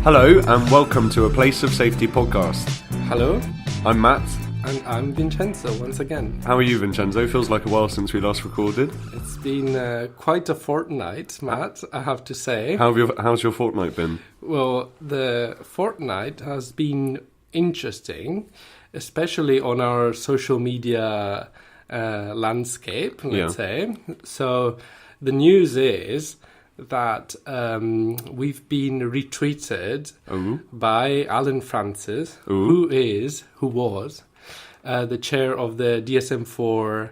Hello and welcome to A Place of Safety podcast. Hello, I'm Matt. and I'm Vincenzo once again. How are you, Vincenzo? Feels like a while since we last recorded. It's been quite a fortnight, Matt, I have to say. How's your fortnight been? Well, the fortnight has been interesting, especially on our social media landscape, let's say. So the news is that we've been retweeted by Alan Francis, who was the chair of the DSM-4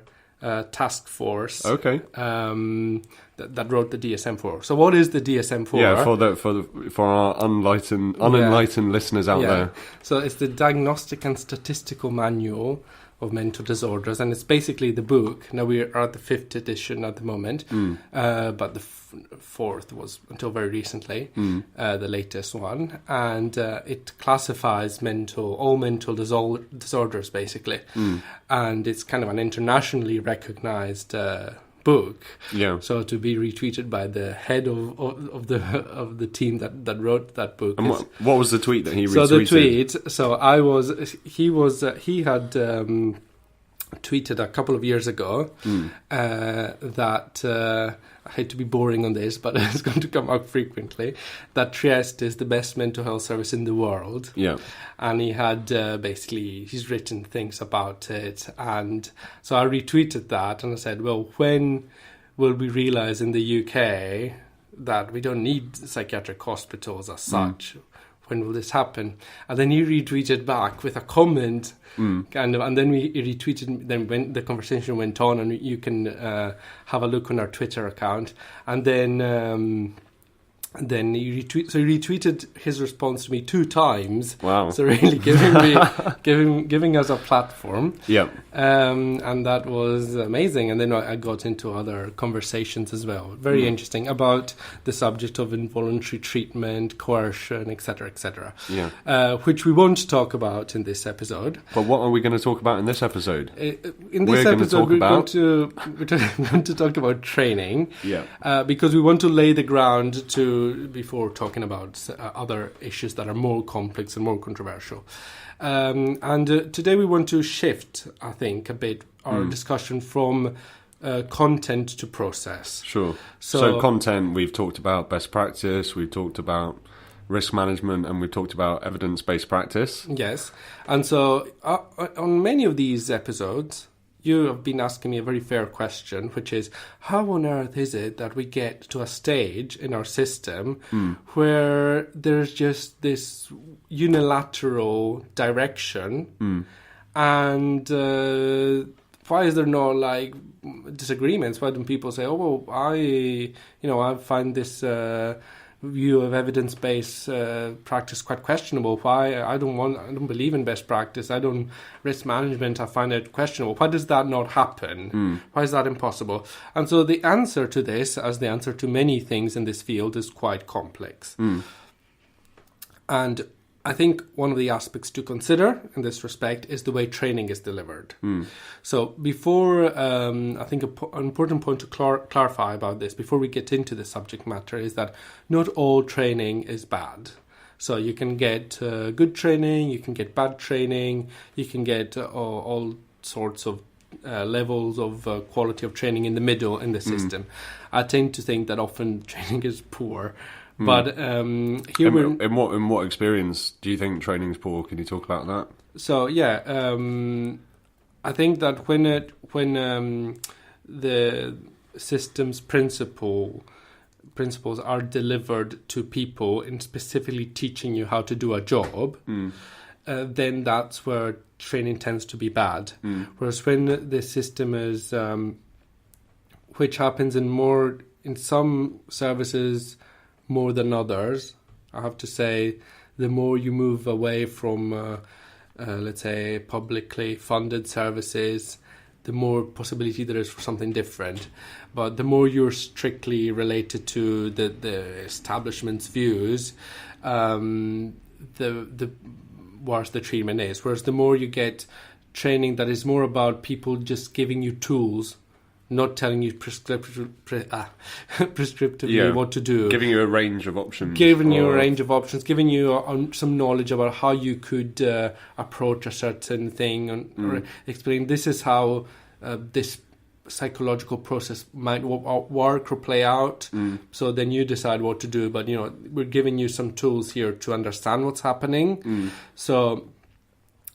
task force. Okay. That wrote the DSM-4. So what is the DSM-4? Yeah, for our unenlightened listeners out there. So it's the Diagnostic and Statistical Manual of Mental Disorders, and it's basically the book. Now we are at the 5th edition at the moment, but the 4th was until very recently the latest one, and it classifies all mental disorders basically, and it's kind of an internationally recognized book. Yeah. So to be retweeted by the head of the team that wrote that book. And what was the tweet that he retweeted? So the tweet. He had tweeted a couple of years ago that I hate to be boring on this, but it's going to come up frequently, that Trieste is the best mental health service in the world. Yeah. And he had he's written things about it. And so I retweeted that and I said, well, when will we realize in the UK that we don't need psychiatric hospitals as such? When will this happen? And then he retweeted back with a comment, kind of, and then he retweeted. Then when the conversation went on, and you can have a look on our Twitter account, and then he retweeted his response to me 2 times. Wow! So really giving us a platform. Yeah. And that was amazing. And then I got into other conversations as well, very interesting, about the subject of involuntary treatment, coercion, etc., etc. Yeah. Which we won't talk about in this episode. But what are we going to talk about in this episode? In this episode, we're going to talk about training. Yeah. Because we want to lay the ground before talking about other issues that are more complex and more controversial. And today we want to shift, I think, a bit our discussion from content to process. Sure. So content, we've talked about best practice, we've talked about risk management, and we've talked about evidence-based practice. Yes. And so on many of these episodes, you have been asking me a very fair question, which is, how on earth is it that we get to a stage in our system where there's just this unilateral direction, and why is there no disagreements? Why don't people say, "Oh, well, I find this view of evidence-based practice quite questionable. Why I don't believe in best practice. Risk management, I find it questionable. Why does that not happen? Why is that impossible?" And so the answer to this, as the answer to many things in this field, is quite complex. And I think one of the aspects to consider in this respect is the way training is delivered. So before, I think an important point to clarify about this, before we get into the subject matter, is that not all training is bad. So you can get good training, you can get bad training, you can get all sorts of levels of quality of training in the middle in the system. I tend to think that often training is poor. But here in what experience do you think training is poor? Can you talk about that? So I think that when the system's principles are delivered to people in specifically teaching you how to do a job, then that's where training tends to be bad. Whereas when the system is, which happens in some services more than others, I have to say, the more you move away from, let's say, publicly funded services, the more possibility there is for something different. But the more you're strictly related to the establishment's views, the worse the treatment is. Whereas the more you get training that is more about people just giving you tools not telling you prescriptively what to do. Giving you a range of options. Giving you some knowledge about how you could approach a certain thing, or explain this is how this psychological process might work or play out. So then you decide what to do. But, we're giving you some tools here to understand what's happening. So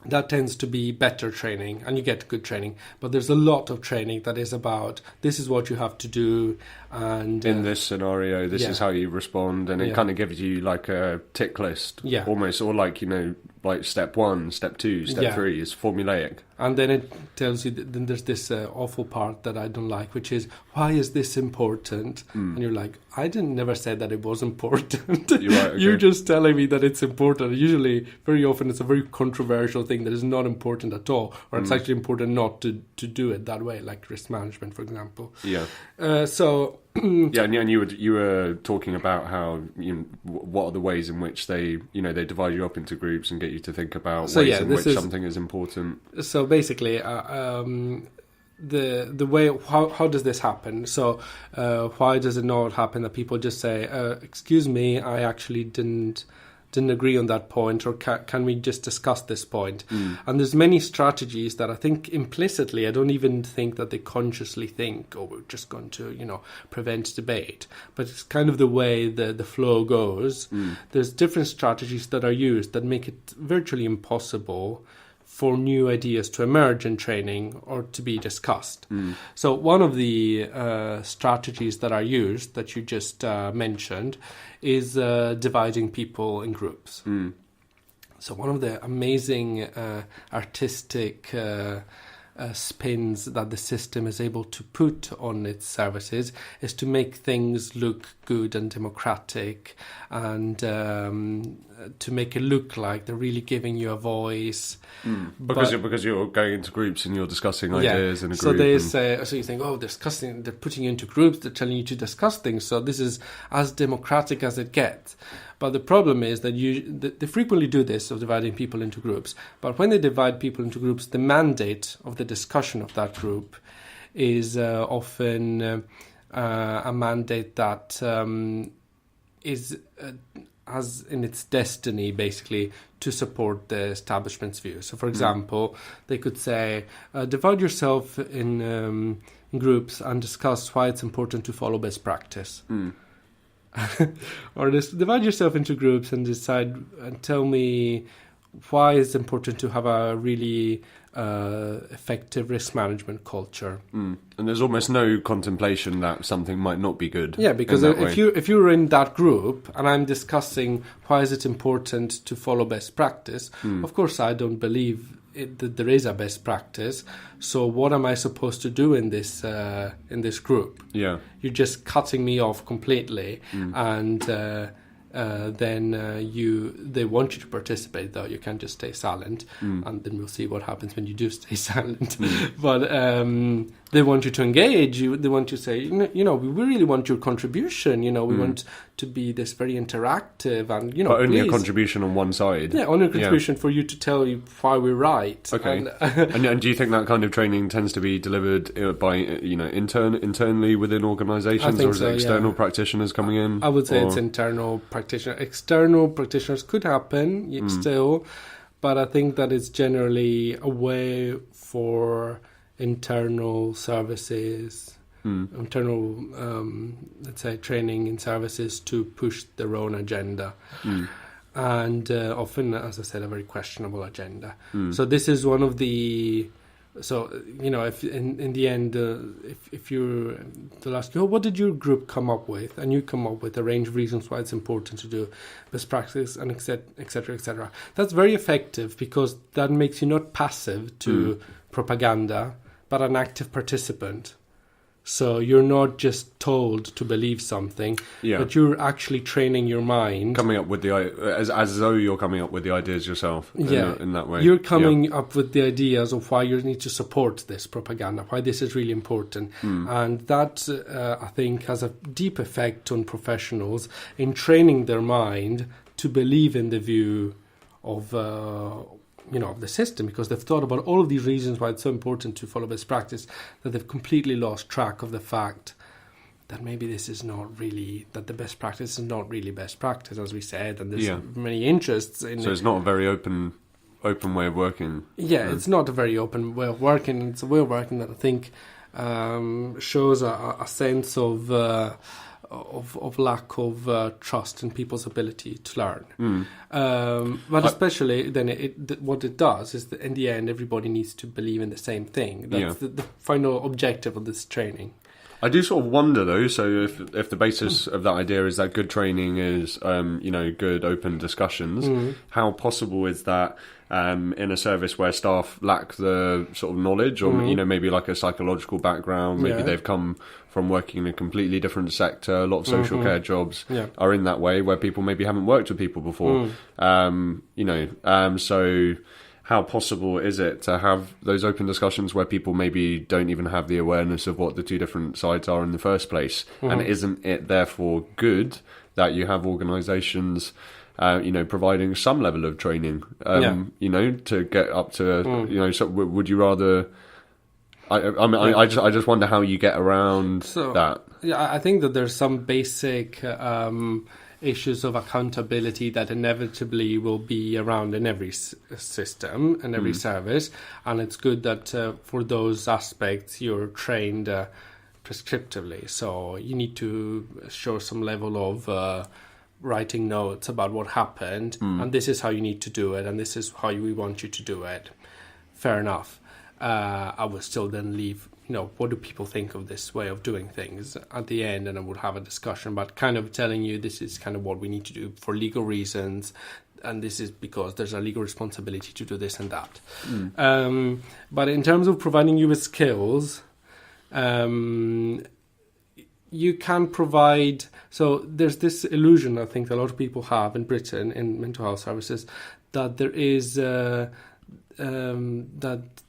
that tends to be better training, and you get good training. But there's a lot of training that is about this is what you have to do, and in this scenario, this is how you respond, and it kind of gives you like a tick list, almost, or like like step 1, step 2, step 3 is formulaic. And then it tells you then there's this awful part that I don't like, which is, why is this important? And you're like, I never said that it was important. You're right, okay. You're just telling me that it's important. Usually, very often, it's a very controversial thing that is not important at all, or it's actually important not to do it that way, like risk management, for example. Yeah. And you were talking about how what are the ways in which they they divide you up into groups and get you to think about ways in which something is important. So basically, the way how does this happen? So why does it not happen that people just say, "Excuse me, I actually didn't agree on that point," or can we just discuss this point? And there's many strategies that I think implicitly, I don't even think that they consciously think, oh, we're just going to prevent debate, but it's kind of the way the flow goes. There's different strategies that are used that make it virtually impossible for new ideas to emerge in training or to be discussed. So one of the strategies that are used, that you just mentioned, is dividing people in groups. So one of the amazing artistic spins that the system is able to put on its services is to make things look good and democratic, and to make it look like they're really giving you a voice. Because you're going into groups and you're discussing ideas in a group. So they say, so you think, oh, they're putting you into groups, they're telling you to discuss things, so this is as democratic as it gets. But the problem is that they frequently do this, of dividing people into groups. But when they divide people into groups, the mandate of the discussion of that group is often a mandate that has in its destiny, basically, to support the establishment's view. So, for example, they could say, divide yourself in groups and discuss why it's important to follow best practice. Or just divide yourself into groups and decide and tell me why it's important to have a really effective risk management culture. And there's almost no contemplation that something might not be good. Yeah, because if you're in that group and I'm discussing why is it important to follow best practice, of course I don't believe that there is a best practice. So what am I supposed to do in this group? Yeah, you're just cutting me off completely, and then they want you to participate, though you can't just stay silent, and then we'll see what happens when you do stay silent. But they want you to engage. They want you to say, we really want your contribution. We want to be this very interactive, and but only a contribution on one side. Yeah, only a contribution for you to tell you why we're right. Okay. And do you think that kind of training tends to be delivered by internally within organisations, or is it external practitioners coming in? I would say it's internal practitioners. External practitioners could happen still, but I think that it's generally a way for internal services, internal, let's say, training in services to push their own agenda. And often, as I said, a very questionable agenda. So this is one of the... So, if in the end, if they'll ask you, what did your group come up with? And you come up with a range of reasons why it's important to do best practice, and et cetera, et cetera. That's very effective, because that makes you not passive to propaganda, but an active participant. So you're not just told to believe something, but you're actually training your mind. Coming up with as though you're coming up with the ideas yourself in that way. You're coming up with the ideas of why you need to support this propaganda, why this is really important. And that, I think, has a deep effect on professionals in training their mind to believe in the view of of the system, because they've thought about all of these reasons why it's so important to follow best practice, that they've completely lost track of the fact that maybe this is not really, that the best practice is not really best practice, as we said, and there's many interests in it. So it's not a very open way of working. Yeah, it's not a very open way of working. It's a way of working that I think shows a sense of lack of trust in people's ability to learn. But especially then what it does is that in the end everybody needs to believe in the same thing. That's the final objective of this training. I do sort of wonder though, so if the basis of that idea is that good training is good open discussions, how possible is that in a service where staff lack the sort of knowledge, or maybe like a psychological background, maybe they've come from working in a completely different sector, a lot of social care jobs are in that way, where people maybe haven't worked with people before. So how possible is it to have those open discussions where people maybe don't even have the awareness of what the two different sides are in the first place? And isn't it therefore good that you have organisations providing some level of training, to get up to, so would you rather... I just wonder how you get around that. Yeah, I think that there's some basic issues of accountability that inevitably will be around in every system and every service, and it's good that for those aspects you're trained prescriptively. So you need to show some level of writing notes about what happened, and this is how you need to do it, and this is how we want you to do it. Fair enough. I will still then leave, what do people think of this way of doing things at the end, and I would have a discussion, but kind of telling you this is kind of what we need to do for legal reasons, and this is because there's a legal responsibility to do this and that. But in terms of providing you with skills, you can provide... So there's this illusion, I think, a lot of people have in Britain in mental health services, that there is... that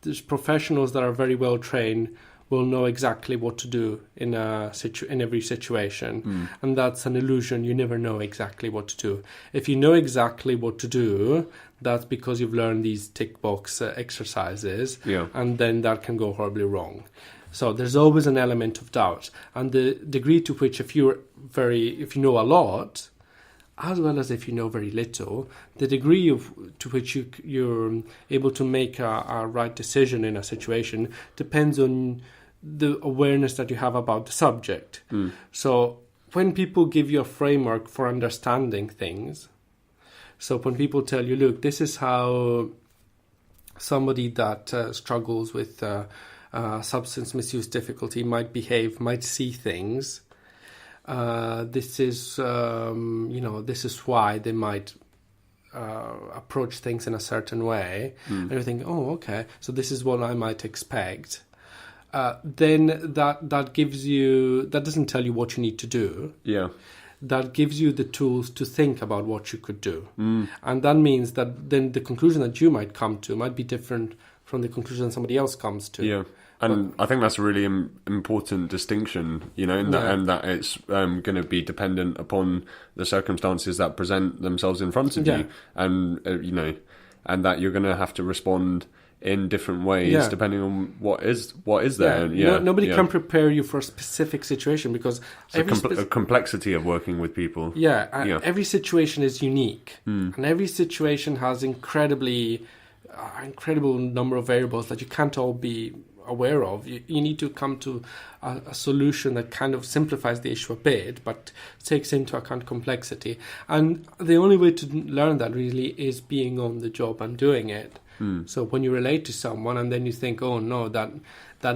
there's professionals that are very well trained will know exactly what to do in every situation, and that's an illusion. You never know exactly what to do. If you know exactly what to do, that's because you've learned these tick box exercises, and then that can go horribly wrong. So there's always an element of doubt, and the degree to which if you know a lot, as well as if you know very little, the degree to which you're able to make a right decision in a situation depends on the awareness that you have about the subject. So when people give you a framework for understanding things, so when people tell you, look, this is how somebody that struggles with substance misuse difficulty might behave, might see things, this is why they might approach things in a certain way, and you think, oh, okay, so this is what I might expect. Then that gives you, that doesn't tell you what you need to do. That gives you the tools to think about what you could do, and that means that then the conclusion that you might come to might be different from the conclusion somebody else comes to. And I think that's a really important distinction, and that it's going to be dependent upon the circumstances that present themselves in front of you, and and that you're going to have to respond in different ways depending on what is there. Nobody can prepare you for a specific situation, because a complexity of working with people. Every situation is unique, and every situation has incredible number of variables that you can't all be aware of. You need to come to a solution that kind of simplifies the issue a bit, but takes into account complexity. And the only way to learn that really is being on the job and doing it. So when you relate to someone and then you think, oh no, that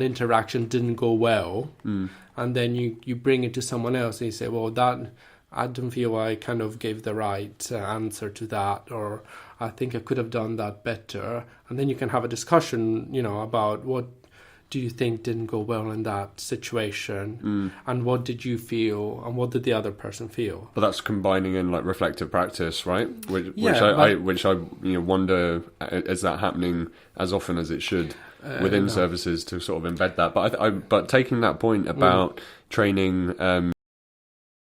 interaction didn't go well, and then you bring it to someone else and you say, well, that I don't feel I kind of gave the right answer to that, or I think I could have done that better. And then you can have a discussion, about what do you think didn't go well in that situation, and what did you feel, and what did the other person feel? But that's combining in like reflective practice, right? Which I wonder, is that happening as often as it should within services to sort of embed that? But but taking that point about training